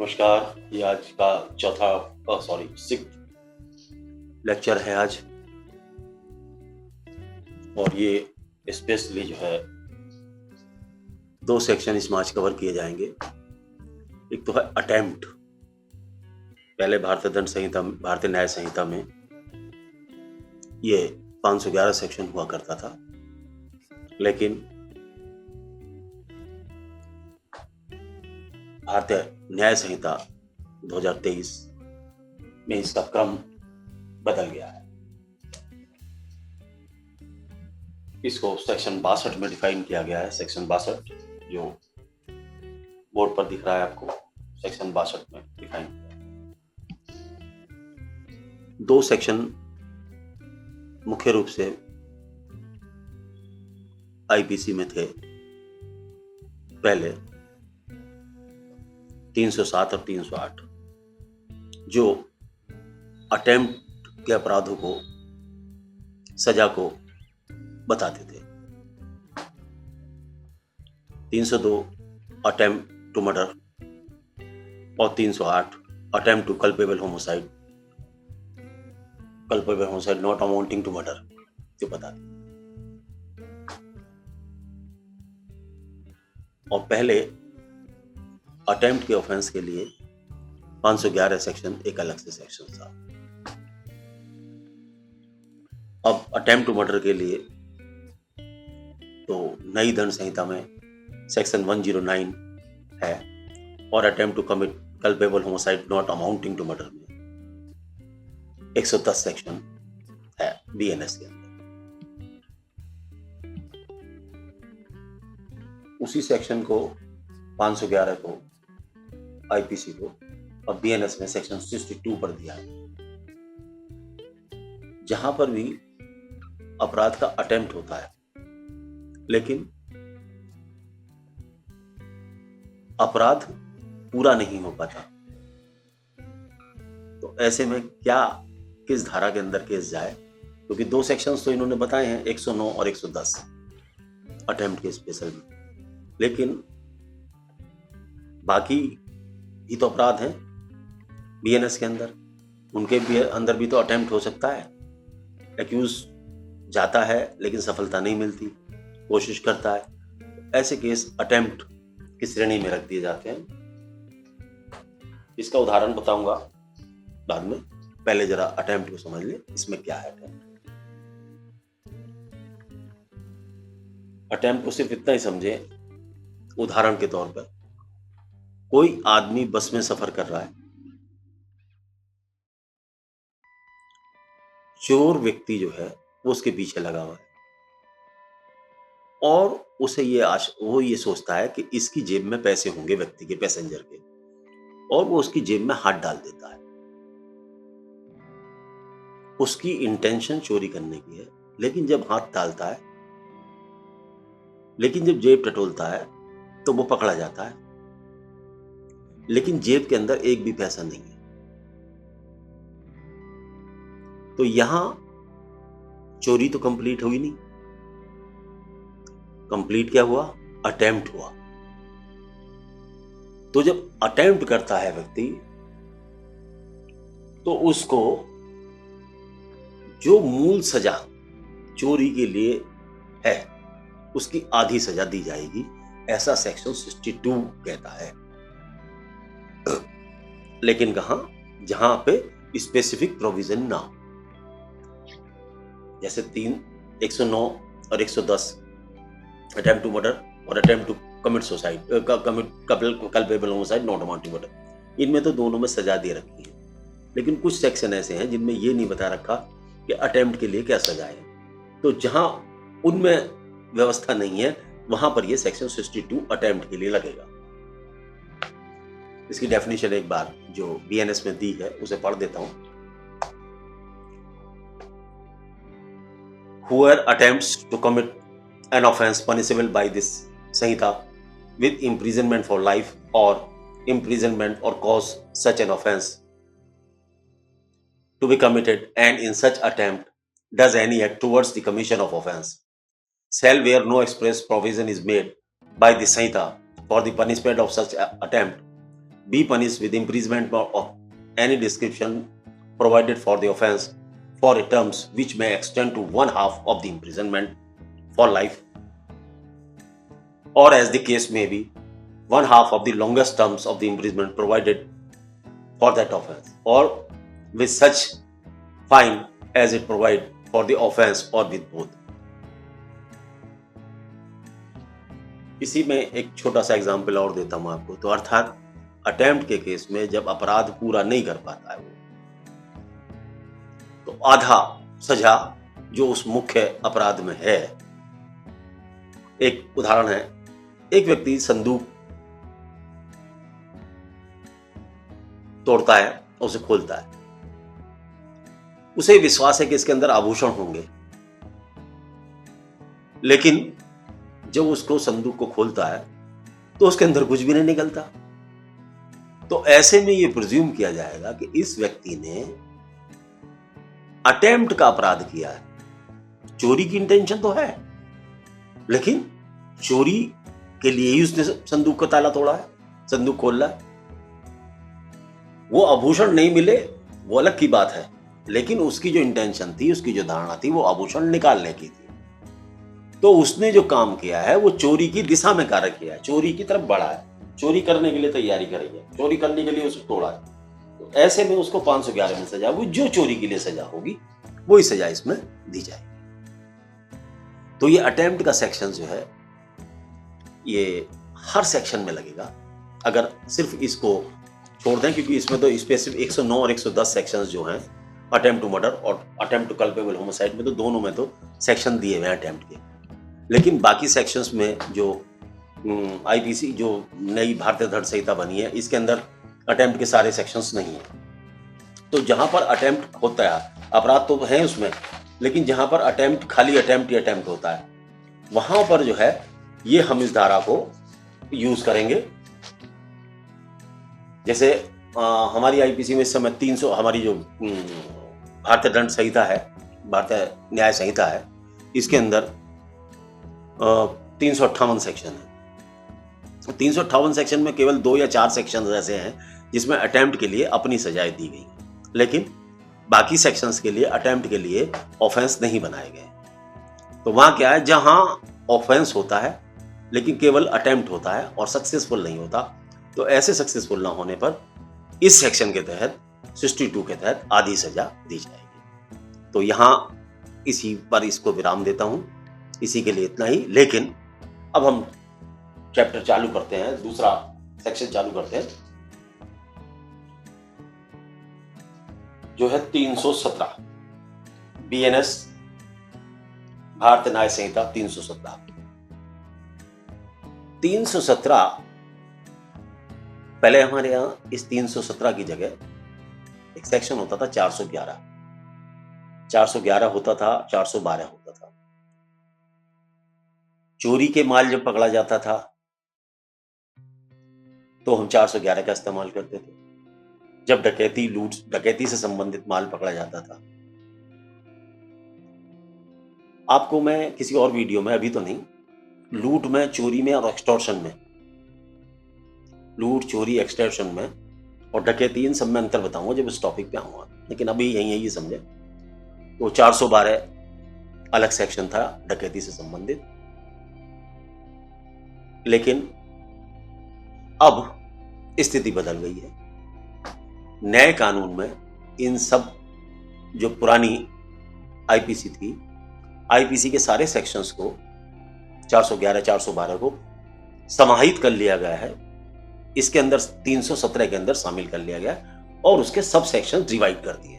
नमस्कार। ये आज का सिक्स्थ लेक्चर है आज, और ये स्पेशली जो है 2 सेक्शन इसमें आज कवर किए जाएंगे। एक तो है अटेम्प्ट। पहले भारतीय न्याय संहिता में ये 511 सेक्शन हुआ करता था, लेकिन भारतीय न्याय संहिता 2023 में इसका क्रम बदल गया है। इसको सेक्शन 62 में डिफाइन किया गया है। सेक्शन 62 जो बोर्ड पर दिख रहा है आपको, सेक्शन 62 में डिफाइन किया है। 2 सेक्शन मुख्य रूप से आईपीसी में थे। पहले 307 और 308 जो अटेम्प्ट के अपराधों को, सजा को बताते थे। 302 अटेम्प्ट टू मर्डर और 308 attempt to culpable homicide not amounting to murder जो बताते। और पहले अटेम्प्ट के ऑफेंस के लिए 511 सेक्शन एक अलग से सेक्शन था। अब अटेम्प्ट टू मर्डर के लिए तो नई दंड संहिता में सेक्शन 109 है, और attempt to commit culpable homicide not amounting to murder में 110 सेक्शन है बीएनएस के अंदर। उसी सेक्शन को 511 को आईपीसी को और बीएनएस में सेक्शन 62 पर दिया है, जहां पर भी अपराध का अटेम्प्ट होता है, लेकिन अपराध पूरा नहीं हो पाता। तो ऐसे में क्या, किस धारा के अंदर केस जाए, क्योंकि 2 सेक्शंस तो इन्होंने बताए हैं, 109 और 110 अटेम्प्ट के स्पेशल में, लेकिन बाकी ही तो अपराध हैं बीएनएस के अंदर, उनके भी अंदर भी तो अटेम्प्ट हो सकता है। एक्यूज जाता है लेकिन सफलता नहीं मिलती, कोशिश करता है, ऐसे केस अटेम्प्ट की श्रेणी में रख दिए जाते हैं। इसका उदाहरण बताऊंगा बाद में, पहले जरा अटेम्प्ट को समझ ले, इसमें क्या है अटेम्प्ट। अटेम्प्ट को सिर्फ इतना ही समझे, उदाहरण के तौर पर कोई आदमी बस में सफर कर रहा है, चोर व्यक्ति जो है वो उसके पीछे लगा हुआ है, और उसे वो ये सोचता है कि इसकी जेब में पैसे होंगे व्यक्ति के, पैसेंजर के, और वो उसकी जेब में हाथ डाल देता है। उसकी इंटेंशन चोरी करने की है, लेकिन जब हाथ डालता है, लेकिन जब जेब टटोलता है तो वो पकड़ा जाता है, लेकिन जेब के अंदर एक भी पैसा नहीं है। तो यहां चोरी तो कंप्लीट हुई नहीं। कंप्लीट क्या हुआ? अटेम्प्ट हुआ। तो जब अटेम्प्ट करता है व्यक्ति, तो उसको जो मूल सजा चोरी के लिए है उसकी आधी सजा दी जाएगी, ऐसा सेक्शन 62 कहता है। लेकिन कहां? जहां पे स्पेसिफिक प्रोविजन ना हो, जैसे 109 और 110 अटेम्प्ट टू मर्डर और attempt to commit culpable homicide not amounting to murder, इनमें तो दोनों में सजा दे रखी है। लेकिन कुछ सेक्शन ऐसे हैं जिनमें ये नहीं बता रखा कि अटेम्प्ट के लिए क्या सजा है। तो जहां उनमें व्यवस्था नहीं है, वहां पर ये सेक्शन 62 अटेम्प्ट के लिए लगेगा। इसकी डेफिनेशन एक बार जो बीएनएस में दी है उसे पढ़ देता हूं। Whoever attempts to commit an offense punishable by this Sanhita with imprisonment for life or imprisonment or cause such an offense to be committed, and in such attempt does any act towards the commission of offense, shall where no express provision is made by the Sanhita for the punishment of such attempt be punished with imprisonment of any description provided for the offense for a terms which may extend to one half of the imprisonment for life, or as the case may be, one half of the longest terms of the imprisonment provided for that offense, or with such fine as it provide for the offense, or with both. इसी में एक छोटा सा example और देता हूं आपको। तो अर्थात अटेम्प्ट के केस में जब अपराध पूरा नहीं कर पाता है वो, तो आधा सजा जो उस मुख्य अपराध में है। एक उदाहरण है, एक व्यक्ति संदूक तोड़ता है और उसे खोलता है, उसे विश्वास है कि इसके अंदर आभूषण होंगे, लेकिन जब उसको संदूक को खोलता है तो उसके अंदर कुछ भी नहीं निकलता। तो ऐसे में यह प्रिज्यूम किया जाएगा कि इस व्यक्ति ने अटेम्प्ट का अपराध किया है। चोरी की इंटेंशन तो है, लेकिन चोरी के लिए ही उसने संदूक का ताला तोड़ा है, संदूक खोल रहा है। वो आभूषण नहीं मिले वो अलग की बात है, लेकिन उसकी जो इंटेंशन थी, उसकी जो धारणा थी, वो आभूषण निकालने की थी। तो उसने जो काम किया है वो चोरी की दिशा में कार्य किया है, चोरी की तरफ बढ़ा है, चोरी करने के लिए तैयारी करी है, चोरी करने के लिए उसको तोड़ा है। तो ऐसे में उसको 511 में सजा, वो जो चोरी के लिए सजा होगी वही सजा इसमें दी जाएगी। तो ये अटेम्प्ट का सेक्शन जो है ये हर सेक्शन में लगेगा। अगर सिर्फ इसको छोड़ दें, क्योंकि इसमें तो स्पेसिफिक 109 और 110 सेक्शंस जो हैं अटेम्प्ट टू मर्डर और अटेम्प्ट टू कल्पेबल होमिसाइड में, तो दोनों में तो सेक्शन दिए हुए हैं अटेम्प्ट के। लेकिन बाकी सेक्शंस में जो आईपीसी जो नई भारतीय दंड संहिता बनी है, इसके अंदर अटेम्प्ट के सारे सेक्शंस नहीं है। तो जहां पर अटेम्प्ट होता है, अपराध तो है उसमें, लेकिन जहां पर अटेम्प्ट खाली अटेम्प्ट ही अटेम्प्ट होता है, वहां पर जो है ये हम इस धारा को यूज करेंगे। जैसे हमारी आईपीसी में इस समय 300, हमारी जो भारतीय दंड संहिता है, भारतीय न्याय संहिता है, इसके अंदर 358 सेक्शन है। 358 सेक्शन में केवल 2 या 4 सेक्शन ऐसे हैं जिसमें अटेम्प्ट के लिए अपनी सजाएं दी गई, लेकिन बाकी सेक्शंस के लिए अटेम्प्ट के लिए ऑफेंस नहीं बनाए गए। तो वहां क्या है, जहां ऑफेंस होता है लेकिन केवल अटेम्प्ट होता है और सक्सेसफुल नहीं होता, तो ऐसे सक्सेसफुल ना होने पर इस सेक्शन के तहत 62 के तहत आधी सजा दी जाएगी। तो यहां इसी पर इसको विराम देता हूं, इसी के लिए इतना ही। लेकिन अब हम चैप्टर चालू करते हैं, दूसरा सेक्शन चालू करते हैं, जो है 317 बीएनएस भारतीय न्याय संहिता 317। 317 पहले हमारे यहां इस 317 की जगह एक सेक्शन होता था 411। 411 होता था, 412 होता था। चोरी के माल जब पकड़ा जाता था तो हम 411 का इस्तेमाल करते थे। जब डकैती, लूट, डकैती से संबंधित माल पकड़ा जाता था, आपको मैं किसी और वीडियो में, अभी तो नहीं, लूट में, चोरी में और एक्सटॉर्शन में, लूट, चोरी, एक्सटॉर्शन में और डकैती, इन सब में अंतर बताऊंगा जब इस टॉपिक पे आऊंगा, लेकिन अभी यही समझे। तो 412 अलग सेक्शन था डकैती से संबंधित, लेकिन अब स्थिति बदल गई है। नए कानून में इन सब जो पुरानी आईपीसी थी, आईपीसी के सारे सेक्शंस को 411, 412 को समाहित कर लिया गया है, इसके अंदर 317 के अंदर शामिल कर लिया गया और उसके सब सेक्शन डिवाइड कर दिए।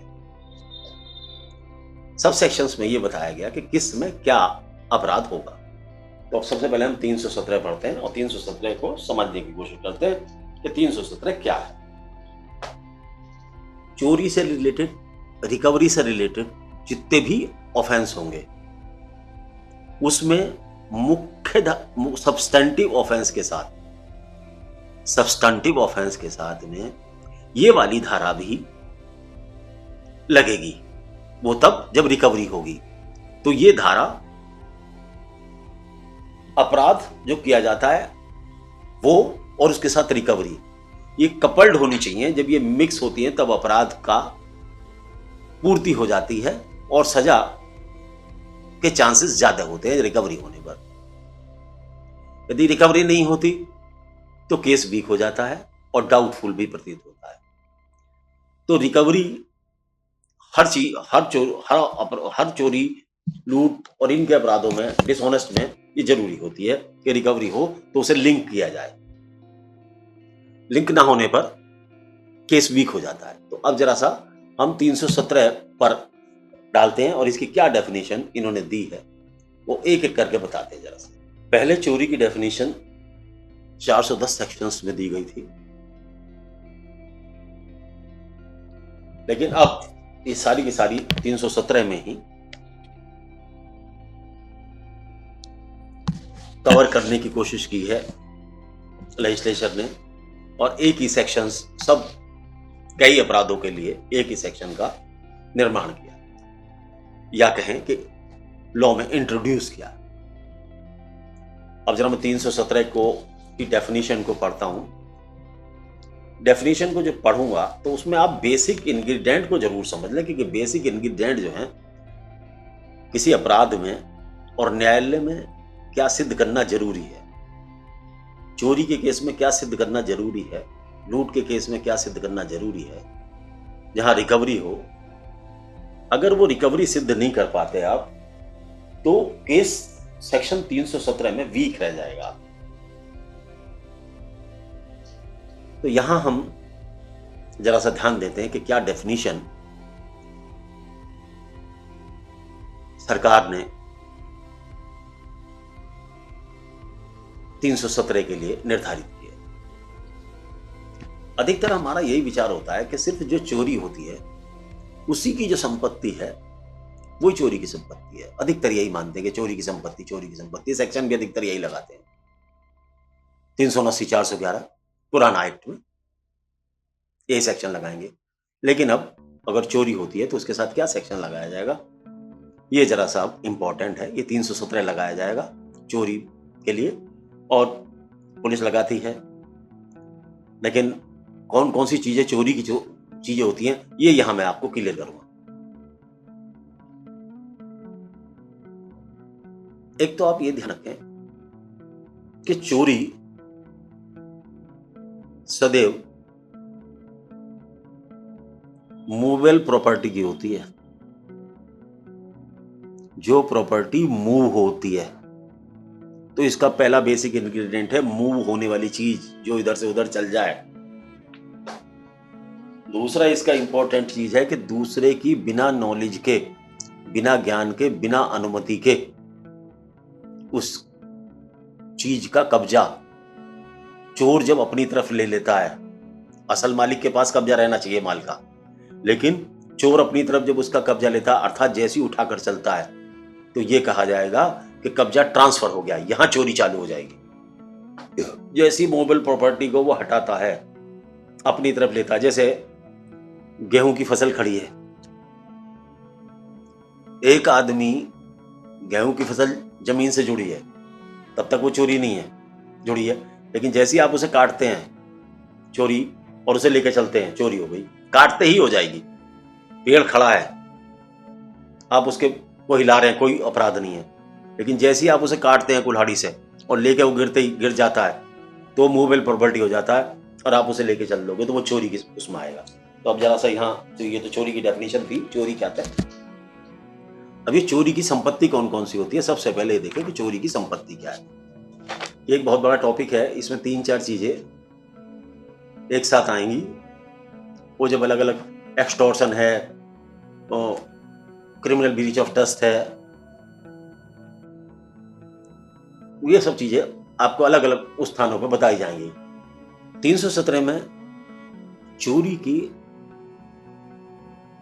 सब सेक्शंस में यह बताया गया कि किस में क्या अपराध होगा। तो अब सबसे पहले हम 317 पढ़ते हैं और 317 को समझने की कोशिश करते हैं कि 317 क्या है। चोरी से रिलेटेड, रिकवरी से रिलेटेड जितने भी ऑफेंस होंगे उसमें मुख्य सब्सटेंटिव ऑफेंस के साथ में ये वाली धारा भी लगेगी। वो तब जब रिकवरी होगी। तो ये धारा, अपराध जो किया जाता है वो और उसके साथ रिकवरी, ये कपल्ड होनी चाहिए। जब ये मिक्स होती है तब अपराध का पूर्ति हो जाती है और सजा के चांसेस ज्यादा होते हैं रिकवरी होने पर। यदि रिकवरी नहीं होती तो केस वीक हो जाता है और डाउटफुल भी प्रतीत होता है। तो रिकवरी हर चीज, हर चोरी, लूट और इनके अपराधों में, डिसऑनेस्ट में ये जरूरी होती है कि रिकवरी हो तो उसे लिंक किया जाए। लिंक ना होने पर केस वीक हो जाता है। तो अब जरा सा हम 317 पर डालते हैं और इसकी क्या डेफिनेशन इन्होंने दी है वो एक एक करके बताते हैं जरा सा। पहले चोरी की डेफिनेशन 410 सेक्शंस में दी गई थी, लेकिन अब ये सारी की सारी 317 में ही कवर करने की कोशिश की है लेजिस्लेचर ने, और एक ही सेक्शन, सब कई अपराधों के लिए एक ही सेक्शन का निर्माण किया, या कहें कि लॉ में इंट्रोड्यूस किया। अब जरा मैं 317 को की डेफिनेशन को पढ़ता हूं। डेफिनेशन को जो पढ़ूंगा तो उसमें आप बेसिक इंग्रेडिएंट को जरूर समझ लें, क्योंकि बेसिक इंग्रेडिएंट जो है किसी अपराध में और न्यायालय में क्या सिद्ध करना जरूरी है, चोरी के केस में क्या सिद्ध करना जरूरी है, लूट के केस में क्या सिद्ध करना जरूरी है, जहां रिकवरी हो, अगर वो रिकवरी सिद्ध नहीं कर पाते आप तो केस सेक्शन 317 में वीक रह जाएगा। तो यहां हम जरा सा ध्यान देते हैं कि क्या डेफिनेशन सरकार ने 317 के लिए निर्धारित किया। अधिकतर हमारा यही विचार होता है कि सिर्फ जो चोरी होती है उसी की जो संपत्ति है वही चोरी की संपत्ति है। अधिकतर यही मानते हैं कि चोरी की संपत्ति, सेक्शन भी अधिकतर यही लगाते हैं 379, 411 पुराना एक्ट में यही सेक्शन लगाएंगे। लेकिन अब अगर चोरी होती है तो उसके साथ क्या सेक्शन लगाया जाएगा, ये जरा सा इंपॉर्टेंट है। ये 317 लगाया जाएगा चोरी के लिए, और पुलिस लगाती है। लेकिन कौन कौन सी चीजें चोरी की जो चीजें होती हैं ये यहां मैं आपको क्लियर करूंगा। एक तो आप ये ध्यान रखें कि चोरी सदैव मूवेबल प्रॉपर्टी की होती है। जो प्रॉपर्टी मूव होती है, तो इसका पहला बेसिक इंग्रेडिएंट है मूव होने वाली चीज, जो इधर से उधर चल जाए। दूसरा इसका इंपॉर्टेंट चीज है कि दूसरे की बिना नॉलेज के, बिना ज्ञान के, बिना अनुमति के उस चीज का कब्जा चोर जब अपनी तरफ ले लेता है, असल मालिक के पास कब्जा रहना चाहिए माल का, लेकिन चोर अपनी तरफ जब उसका कब्जा लेता है, अर्थात जैसी उठाकर चलता है, तो यह कहा जाएगा कि कब्जा ट्रांसफर हो गया, यहां चोरी चालू हो जाएगी। जैसी मूवेबल प्रॉपर्टी को वो हटाता है, अपनी तरफ लेता है, जैसे गेहूं की फसल खड़ी है, एक आदमी गेहूं की फसल जमीन से जुड़ी है, तब तक वो चोरी नहीं है, जुड़ी है। लेकिन जैसे ही आप उसे काटते हैं चोरी, और उसे लेकर चलते हैं, चोरी हो गई। काटते ही हो जाएगी, पेड़ खड़ा है, आप उसके को हिला रहे हैं, कोई अपराध नहीं है। लेकिन जैसे ही आप उसे काटते हैं कुल्हाड़ी से और लेके वो गिरते ही गिर जाता है, तो मूवेबल प्रॉपर्टी हो जाता है, और आप उसे लेके चल लोगे तो वो चोरी की उसमें आएगा। तो अब जरा सा यहाँ, तो ये तो चोरी की डेफिनेशन थी, चोरी क्या था। अब ये चोरी की संपत्ति कौन कौन सी होती है, सबसे पहले ये देखें कि चोरी की संपत्ति क्या है। ये एक बहुत बड़ा टॉपिक है, इसमें 3-4 चीजें एक साथ आएंगी। वो जब अलग अलग एक्सटॉर्शन है, क्रिमिनल ब्रीच ऑफ ट्रस्ट है, ये सब चीजें आपको अलग अलग उस स्थानों पर बताई जाएंगी। 317 में चोरी की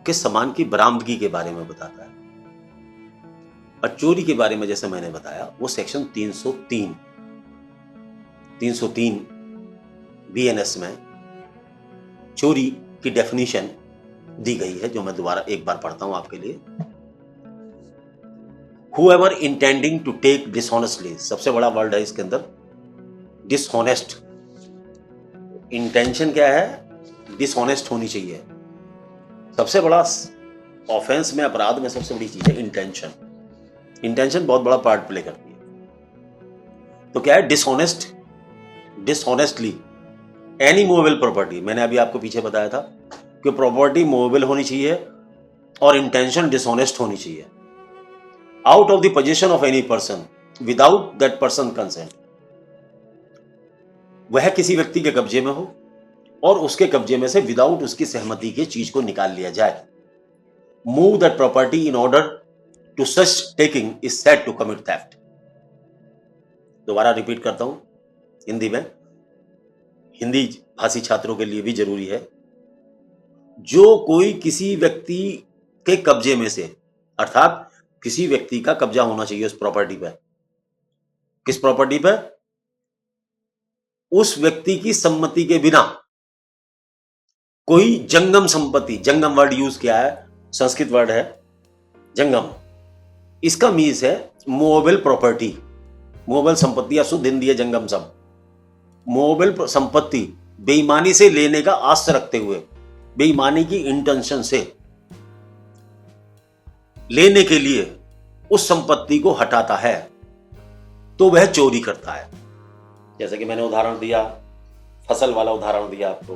के सामान की बरामदगी के बारे में बताता है, और चोरी के बारे में जैसे मैंने बताया वो सेक्शन 303 बीएनएस में चोरी की डेफिनेशन दी गई है, जो मैं दोबारा एक बार पढ़ता हूं आपके लिए। Whoever intending to take dishonestly, सबसे बड़ा वर्ड है इसके अंदर डिसऑनेस्ट, इंटेंशन क्या है? डिसऑनेस्ट होनी चाहिए। सबसे बड़ा ऑफेंस में, अपराध में सबसे बड़ी चीज है इंटेंशन। इंटेंशन बहुत बड़ा पार्ट प्ले करती है। तो क्या है? डिसऑनेस्टली एनी मूवेबल प्रॉपर्टी, मैंने अभी आपको पीछे बताया था कि प्रॉपर्टी मूवेबल होनी चाहिए और इंटेंशन डिसऑनेस्ट होनी चाहिए। Out of the position of any person without that person consent, वह किसी व्यक्ति के कब्जे में हो और उसके कब्जे में से विदाउट उसकी सहमति के चीज को निकाल लिया जाए। Move that property in order to such taking is said to commit theft. दोबारा रिपीट करता हूं हिंदी में, हिंदी भाषी छात्रों के लिए भी जरूरी है। जो कोई किसी व्यक्ति के कब्जे में से, अर्थात किसी व्यक्ति का कब्जा होना चाहिए उस प्रॉपर्टी पर। किस प्रॉपर्टी पर? उस व्यक्ति की सम्मति के बिना कोई जंगम संपत्ति, जंगम वर्ड यूज किया है, संस्कृत वर्ड है जंगम। इसका मीन्स है मूवेबल प्रॉपर्टी, मूवेबल संपत्ति, या शुद्ध हिंदी है जंगम शब्द। मूवेबल संपत्ति बेईमानी से लेने का आशय रखते हुए, बेईमानी की इंटेंशन से लेने के लिए उस संपत्ति को हटाता है तो वह चोरी करता है। जैसे कि मैंने उदाहरण दिया, फसल वाला उदाहरण दिया आपको।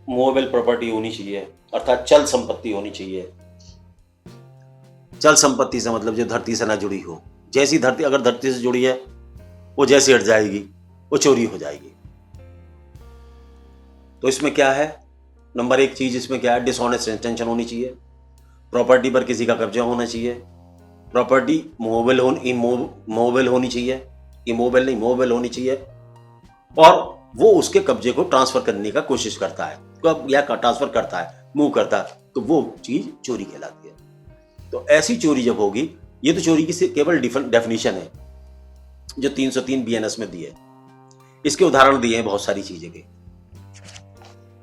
मूवेबल प्रॉपर्टी होनी चाहिए, अर्थात चल संपत्ति होनी चाहिए। चल संपत्ति से मतलब जो धरती से ना जुड़ी हो। जैसी धरती, अगर धरती से जुड़ी है, वो जैसे हट जाएगी वो चोरी हो जाएगी। तो इसमें क्या है? नंबर एक चीज इसमें क्या है? डिसऑनेस्ट इंटेंशन होनी चाहिए। प्रॉपर्टी पर किसी का कब्जा होना चाहिए। प्रॉपर्टी मूवेबल होनी चाहिए, इमूवेबल नहीं, मूवेबल होनी चाहिए। और वो उसके कब्जे को ट्रांसफर करने का कोशिश करता है, या ट्रांसफर करता है, मूव करता है, तो वो चीज चोरी कहलाती है। तो ऐसी चोरी जब होगी, ये तो चोरी की केवल डेफिनेशन है जो 303 बीएनएस में दी है। इसके उदाहरण दिए हैं बहुत सारी चीजें के,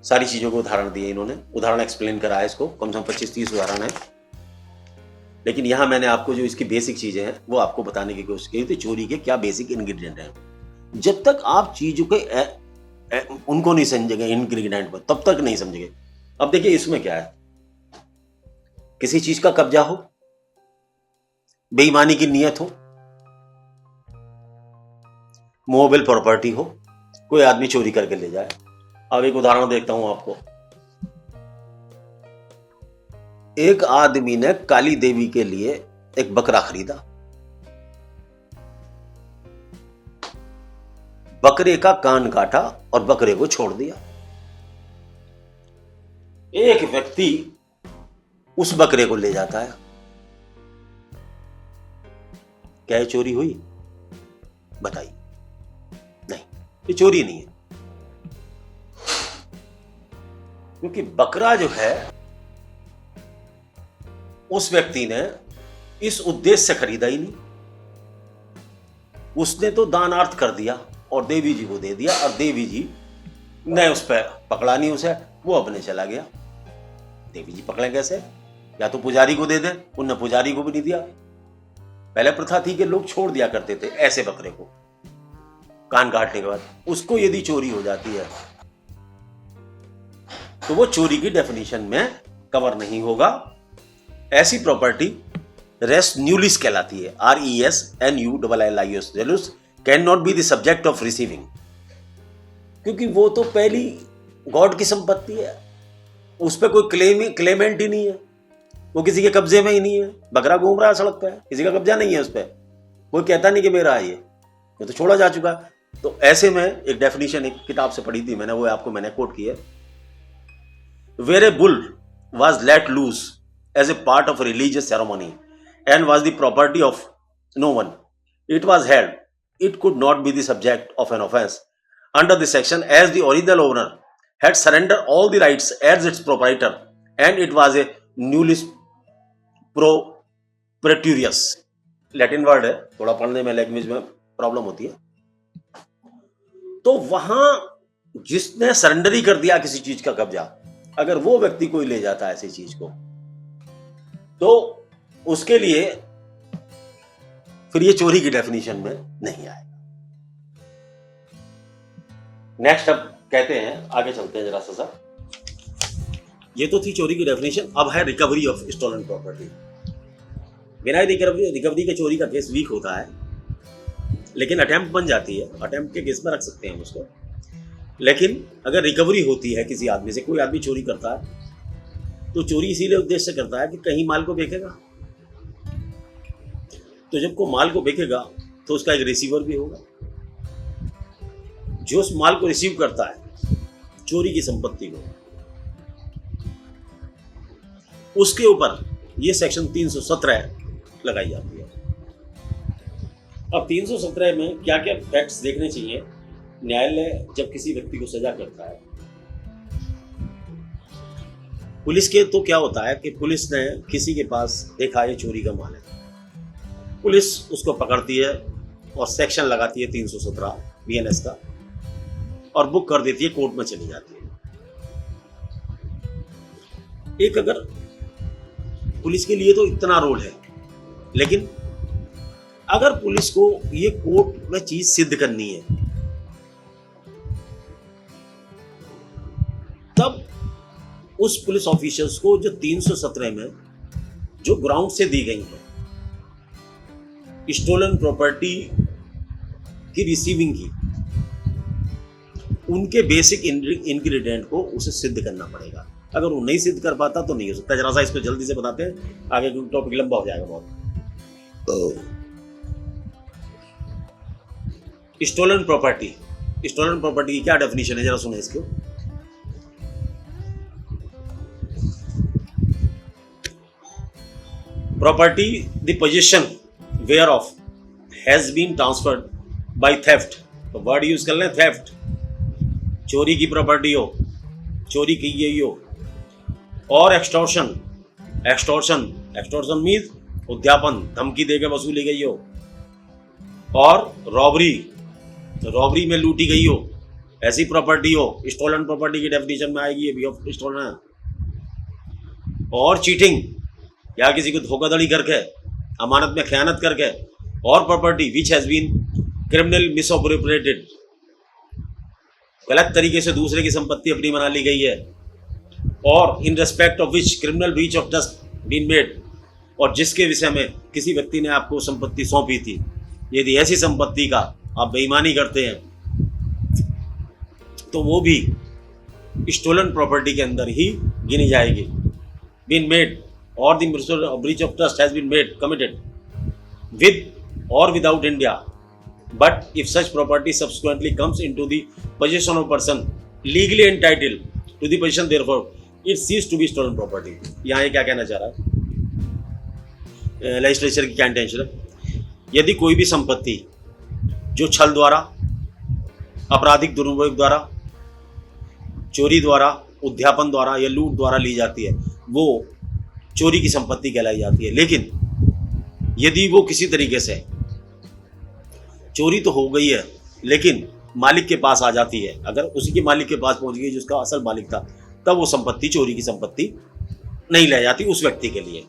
सारी चीजों को उदाहरण दिए इन्होंने, उदाहरण एक्सप्लेन करा है इसको, कम से कम 25-30 उदाहरण है। लेकिन यहां मैंने आपको जो इसकी बेसिक चीजें हैं वो आपको बताने की कोशिश की थी, चोरी के क्या बेसिक इंग्रेडिएंट हैं। जब तक आप चीजों के उनको नहीं समझेंगे इंग्रेडिएंट पर, तब तक नहीं समझेंगे। अब देखिए इसमें क्या है, किसी चीज का कब्जा हो, बेईमानी की नियत हो, मूवेबल प्रॉपर्टी हो, कोई आदमी चोरी करके ले जाए। अब एक उदाहरण देखता हूं आपको। एक आदमी ने काली देवी के लिए एक बकरा खरीदा। बकरे का कान काटा और बकरे को छोड़ दिया। एक व्यक्ति उस बकरे को ले जाता है। क्या ये चोरी हुई? बताइए। नहीं, ये चोरी नहीं है, क्योंकि बकरा जो है उस व्यक्ति ने इस उद्देश्य से खरीदा ही नहीं। उसने तो दानार्थ कर दिया और देवी जी को दे दिया, और देवी जी ने उस पर पकड़ा नहीं उसे, वो अपने चला गया। देवी जी पकड़े कैसे? या तो पुजारी को दे दे, उनने पुजारी को भी नहीं दिया। पहले प्रथा थी कि लोग छोड़ दिया करते थे ऐसे बकरे को कान काटने के बाद। उसको यदि चोरी हो जाती है तो वो चोरी की डेफिनेशन में कवर नहीं होगा। ऐसी प्रॉपर्टी रेस न्यूलिस कहलाती है, RESNULLIS, रेलुस can not be the subject of receiving, क्योंकि वो तो पहली गॉड की संपत्ति है, उस पर कोई क्लेमेंट ही नहीं है, वो किसी के कब्जे में ही नहीं है। बकरा घूम रहा है सड़क पे, किसी का कब्जा नहीं है उस पर, कोई कहता नहीं कि मेरा है ये तो छोड़ा जा चुका। तो ऐसे में एक डेफिनेशन एक किताब से पढ़ी थी मैंने, वो आपको मैंने कोट की है। Where a bull was let loose as a part of a religious ceremony and was the property of no one, it was held it could not be the subject of an offense under this section, as the original owner had surrendered all the rights as its proprietor and it was a nullis proprietarius। Latin word है, थोड़ा पढ़ने में language में problem होती है। तो वहां जिसने सरेंडर ही कर दिया किसी चीज का कब्जा, अगर वो व्यक्ति कोई ले जाता है ऐसी चीज को, तो उसके लिए फिर ये चोरी की डेफिनेशन में नहीं आएगा। नेक्स्ट अब कहते हैं, आगे चलते हैं जरा सा। ये तो थी चोरी की डेफिनेशन। अब है रिकवरी ऑफ स्टोलन प्रॉपर्टी। बिना रिकवरी के चोरी का केस वीक होता है, लेकिन अटेम्प्ट बन जाती है। अटेम्प्ट के केस में रख सकते हैं हम उसको। लेकिन अगर रिकवरी होती है किसी आदमी से, कोई आदमी चोरी करता है तो चोरी इसीलिए उद्देश्य से करता है कि कहीं माल को बेचेगा। तो जब को माल को बेचेगा तो उसका एक रिसीवर भी होगा जो उस माल को रिसीव करता है, चोरी की संपत्ति को, उसके ऊपर ये सेक्शन 317 लगाई जाती है। अब 317 में क्या क्या फैक्ट्स देखने चाहिए। न्यायालय जब किसी व्यक्ति को सजा करता है, पुलिस के तो क्या होता है कि पुलिस ने किसी के पास देखा ये चोरी का माल है, पुलिस उसको पकड़ती है और सेक्शन लगाती है 317 BNS का और बुक कर देती है, कोर्ट में चली जाती है। एक अगर पुलिस के लिए तो इतना रोल है, लेकिन अगर पुलिस को ये कोर्ट में चीज सिद्ध करनी है, तब उस पुलिस ऑफिसर्स को जो 317 में जो ग्राउंड से दी गई है स्टोलन प्रॉपर्टी की रिसीविंग की, उनके बेसिक इंग्रेडिएंट को उसे सिद्ध करना पड़ेगा। अगर वो नहीं सिद्ध कर पाता तो नहीं हो सकता। जरा सा इसको जल्दी से बताते हैं, आगे टॉपिक लंबा हो जाएगा बहुत। स्टोलन प्रॉपर्टी, स्टोलन प्रॉपर्टी की क्या डेफिनेशन है, जरा सुने इसको। Property the position where of has been transferred by theft, तो वर्ड यूज कर लें थेफ्ट, चोरी की प्रॉपर्टी हो, चोरी की गई हो, और एक्सटॉर्शन, एक्सटॉर्शन मीन्स उद्यापन, धमकी देकर वसूली गई हो, और रॉबरी, रॉबरी में लूटी गई हो, ऐसी प्रॉपर्टी हो, स्टोलन प्रॉपर्टी की डेफिनेशन में आएगी, ये भी ऑफ स्टोलन है। और चीटिंग, या किसी को धोखाधड़ी करके, अमानत में खयानत करके, और property which has been criminal misappropriated, गलत तरीके से दूसरे की संपत्ति अपनी बना ली गई है, और in respect of which criminal breach of trust been made, और जिसके विषय में किसी व्यक्ति ने आपको संपत्ति सौंपी थी, यदि ऐसी संपत्ति का आप बेईमानी करते हैं तो वो भी स्टोलन प्रॉपर्टी के अंदर ही गिनी जाएगी। Been made or the breach of trust has been made committed with or without India, but if such property subsequently comes into the possession of person legally entitled to the possession, therefore it ceases to be stolen property। यहाँ ये क्या कहना चाह रहा है legislature की, क्या intention है। यदि कोई भी संपत्ति जो छल द्वारा, आपराधिक दुरुपयोग द्वारा, चोरी द्वारा, उद्यापन द्वारा या लूट द्वारा ली जाती है, वो चोरी की संपत्ति कहलाई जाती है। लेकिन यदि वो किसी तरीके से चोरी तो हो गई है लेकिन मालिक के पास आ जाती है, अगर उसी के मालिक के पास पहुंच गई जिसका असल मालिक था, तब वो संपत्ति चोरी की संपत्ति नहीं ले जाती उस व्यक्ति के लिए।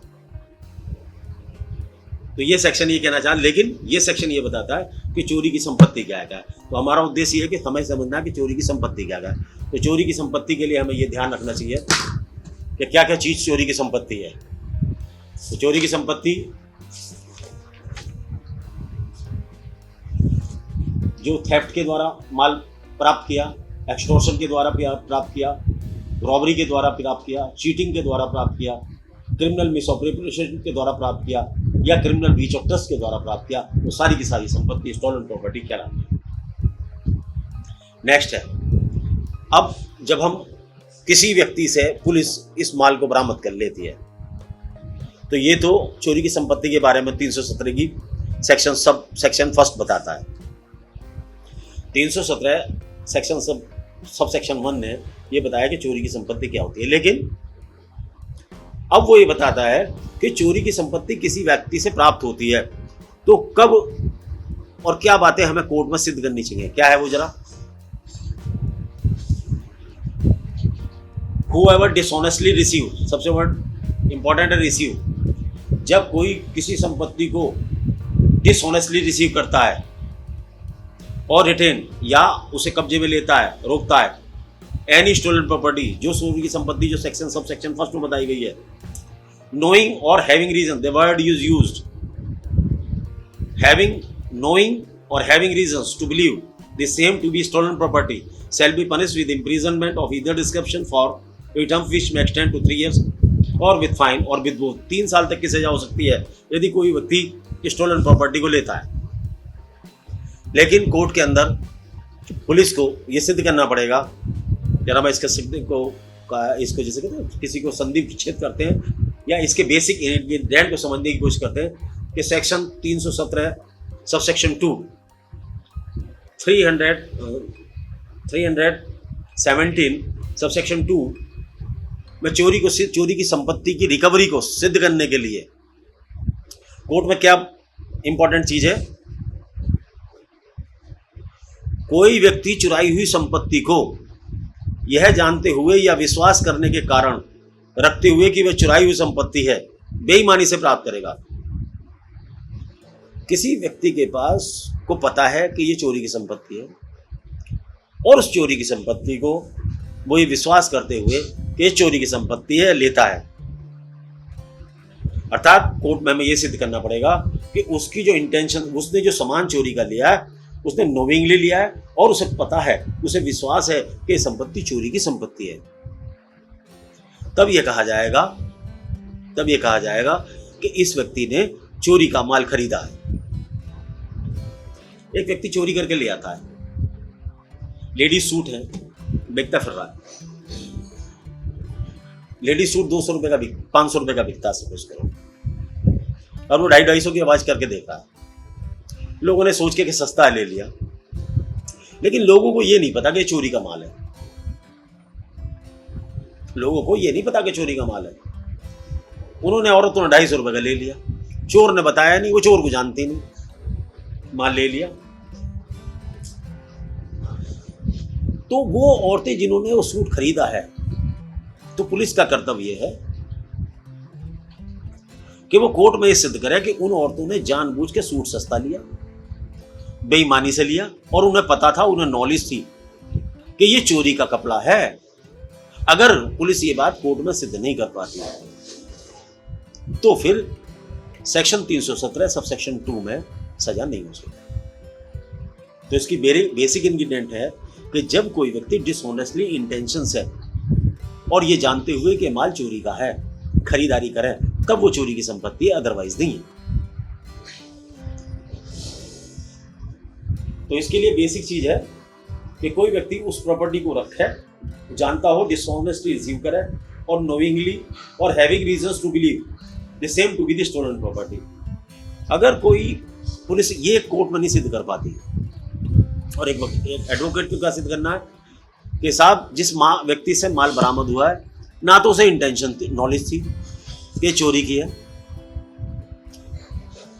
तो ये सेक्शन ये कहना चाह, लेकिन ये सेक्शन ये बताता है कि चोरी की संपत्ति क्या है। तो हमारा उद्देश्य ये है कि हमें समझना कि चोरी की संपत्ति क्या है। तो चोरी की संपत्ति के लिए हमें ये ध्यान रखना चाहिए कि क्या क्या चीज चोरी की संपत्ति है। तो चोरी की संपत्ति जो थेफ्ट के द्वारा माल प्राप्त किया, एक्सटॉर्शन के द्वारा प्राप्त किया, रॉबरी के द्वारा प्राप्त किया, चीटिंग के द्वारा प्राप्त किया, क्रिमिनल मिसअप्रोप्रिएशन के द्वारा प्राप्त किया, या क्रिमिनल ब्रीच ऑफ ट्रस्ट के द्वारा प्राप्त किया, वो सारी की सारी संपत्ति स्टोलन प्रॉपर्टी कहलाती है। नेक्स्ट है, अब जब हम किसी व्यक्ति से पुलिस इस माल को बरामद कर लेती है, तो ये तो चोरी की संपत्ति के बारे में 317 की सेक्शन फर्स्ट बताता है। 317 सेक्शन सब सेक्शन 1 ने ये बताया कि चोरी की संपत्ति क्या होती है, लेकिन अब वो ये बताता है कि चोरी की संपत्ति किसी व्यक्ति से प्राप्त होती है तो कब और क्या बातें हमें कोर्ट में सिद्ध करनी चाहिए। क्या है वो जरा, whoever dishonestly receive, सबसे वर्ड इंपॉर्टेंट है रिसीव। जब कोई किसी संपत्ति को डिसऑनेस्टली रिसीव करता है और रिटेन या उसे कब्जे में लेता है, रोकता है, एनी स्टोलन प्रॉपर्टी, जो चोरी की संपत्ति जो सेक्शन सब सेक्शन फर्स्ट में बताई गई है, knowing or having reason, the word is used, having, knowing or having reasons to believe the same to be stolen property shall be punished with imprisonment of either description for a term which may extend to 3 years or with fine or with both। 3 साल तक की सजा हो सकती है यदि कोई व्यक्ति स्टोलन प्रॉपर्टी को लेता है। लेकिन कोर्ट के अंदर पुलिस को यह सिद्ध करना पड़ेगा, जरा मैं इसके सिद्ध को इसको जैसे कहते हैं किसी को संदिग्ध छेद करते हैं या इसके बेसिक इंग्रेडिएंट को समझने की कोशिश करते हैं कि सेक्शन 317 सब सेक्शन 2 317 सबसेक्शन 2 में चोरी की संपत्ति की रिकवरी को सिद्ध करने के लिए कोर्ट में क्या इंपॉर्टेंट चीज है, कोई व्यक्ति चुराई हुई संपत्ति को यह जानते हुए या विश्वास करने के कारण रखते हुए कि वह चुराई हुई संपत्ति है बेईमानी से प्राप्त करेगा। किसी व्यक्ति के पास को पता है कि यह चोरी की संपत्ति है और उस चोरी की संपत्ति को वो ये विश्वास करते हुए कि ये चोरी की संपत्ति है लेता है, अर्थात कोर्ट में हमें ये सिद्ध करना पड़ेगा कि उसकी जो इंटेंशन, उसने जो सामान चोरी का लिया है उसने नोविंगली लिया है और उसे पता है, उसे विश्वास है कि ये संपत्ति चोरी की संपत्ति है। तब ये कहा जाएगा कि इस व्यक्ति ने चोरी का माल खरीदा है। एक व्यक्ति चोरी करके ले आता है, लेडीज सूट है, बिकता फिर रहा है, लेडीज सूट 200 रुपए का 500 रुपए का बिकता है सपोज करो, और वो 250 की आवाज करके देखा है, लोगों ने सोच के सस्ता है ले लिया, लेकिन लोगों को ये नहीं पता कि चोरी का माल है, लोगों को ये नहीं पता कि चोरी का माल है। उन्होंने औरतों ने 250 रुपए का ले लिया, चोर ने बताया नहीं, वो चोर को जानती नहीं, माल ले लिया। तो वो औरतें जिन्होंने वो सूट खरीदा है, तो पुलिस का कर्तव्य है कि वो कोर्ट में ये सिद्ध करे कि उन औरतों ने जानबूझ के सूट सस्ता लिया, बेईमानी से लिया, और उन्हें पता था, उन्हें नॉलेज थी कि ये चोरी का कपड़ा है। अगर पुलिस ये बात कोर्ट में सिद्ध नहीं कर पाती तो फिर सेक्शन 317 सब सेक्शन 2 में सजा नहीं हो सकती। तो इसकी बेसिक इंग्रेडिएंट है कि जब कोई व्यक्ति डिसऑनेस्टली इंटेंशन से और ये जानते हुए कि माल चोरी का है खरीदारी करे, तब वो चोरी की संपत्ति है, अदरवाइज नहीं है। तो इसके लिए बेसिक चीज है कि कोई व्यक्ति उस प्रॉपर्टी को रखे, जानता हो, डिसऑनेस्टली रिसीव करे और नोइंगली और having reasons to believe the same to be the stolen property. अगर कोई पुलिस ये कोर्ट में नहीं सिद्ध कर पाती, और एक एडवोकेट को क्या सिद्ध करना है कि साहब जिस व्यक्ति से माल बरामद हुआ है, ना तो उसे इंटेंशन थी, नॉलेज थी कि चोरी की है,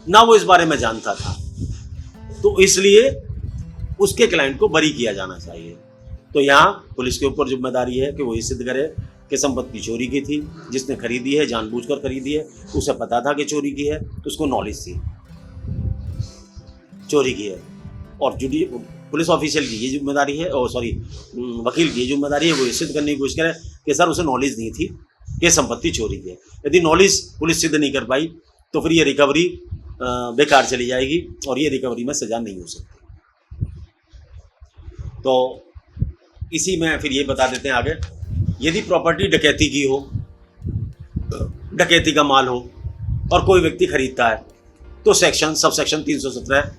ना वो इस बारे में जानता था, तो इसलिए उसके क्लाइंट को बरी किया जाना चाहिए। तो यहाँ पुलिस के ऊपर जिम्मेदारी है कि वो ये सिद्ध करे कि संपत्ति चोरी की थी, जिसने खरीदी है जानबूझकर खरीदी है, उसे पता था कि चोरी की है, उसको नॉलेज थी चोरी की है। और पुलिस ऑफिशियल की ये जिम्मेदारी है, और वकील की ये जिम्मेदारी है, वो ये सिद्ध करने की कोशिश करे कि सर उसे नॉलेज नहीं थी कि संपत्ति चोरी की है। यदि नॉलेज पुलिस सिद्ध नहीं कर पाई तो फिर ये रिकवरी बेकार चली जाएगी और ये रिकवरी में सजा नहीं हो सकती। तो इसी में फिर ये बता देते हैं आगे, यदि प्रॉपर्टी डकैती की हो, डकैती का माल हो और कोई व्यक्ति खरीदता है, तो section sub section 317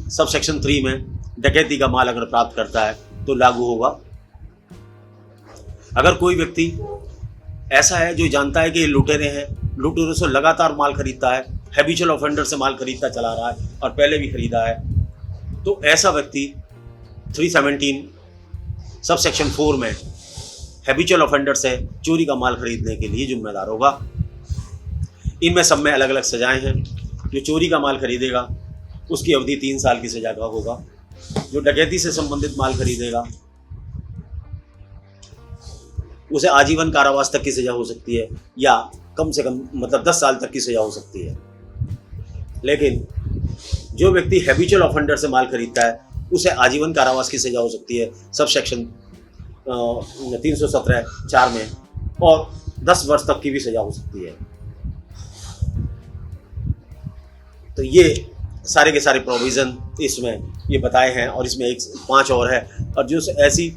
sub section 3 में डकैती का माल अगर प्राप्त करता है तो लागू होगा। अगर कोई व्यक्ति ऐसा है जो जानता है कि ये लुटेरे हैं, लुटेरों से लगातार माल खरीदता है, हैबिचुअल ऑफेंडर से माल खरीदता चला रहा है और पहले भी खरीदा है, तो ऐसा व्यक्ति 317 सब सेक्शन 4 में हैबिचुअल ऑफेंडर से चोरी का माल खरीदने के लिए जिम्मेदार होगा। इनमें सब में अलग अलग सजाएं हैं। जो चोरी का माल खरीदेगा उसकी अवधि 3 साल की सजा का होगा। जो डकैती से संबंधित माल खरीदेगा उसे आजीवन कारावास तक की सजा हो सकती है, या कम से कम मतलब 10 साल तक की सजा हो सकती है। लेकिन जो व्यक्ति हैबिचुअल ऑफेंडर से माल खरीदता है उसे आजीवन कारावास की सजा हो सकती है सब सेक्शन 317(4) में, और 10 वर्ष तक की भी सजा हो सकती है। तो ये सारे के सारे प्रोविज़न इसमें ये बताए हैं, और इसमें 5 और है। और जो ऐसी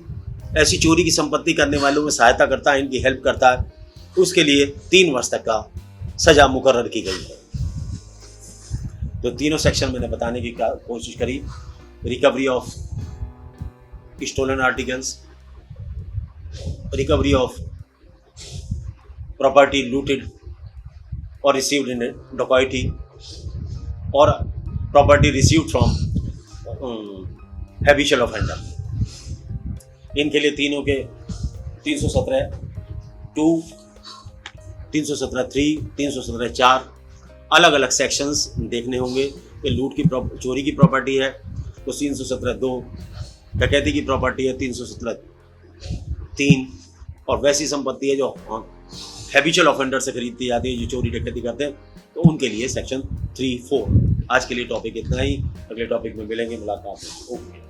चोरी की संपत्ति करने वालों में सहायता करता है, इनकी हेल्प करता है, उसके लिए 3 वर्ष तक का सजा मुकर्रर की गई है। तो तीनों सेक्शन मैंने बताने की कोशिश करी। Recovery of stolen articles, recovery of property looted और रिसीव्ड इन डकैती, और property received from habitual offender. इनके लिए तीनों के 317(2), 317(3), 317(4) अलग अलग सेक्शंस देखने होंगे। कि लूट की चोरी की प्रॉपर्टी है तो 317(2), डकैती की प्रॉपर्टी है 317(3), और वैसी संपत्ति है जो हैबिचुअल ऑफेंडर से खरीदती जाती है, जो चोरी डकैती करते हैं, तो उनके लिए सेक्शन 3, 4। आज के लिए टॉपिक इतना ही, अगले टॉपिक में मिलेंगे, मुलाकात है। ओके।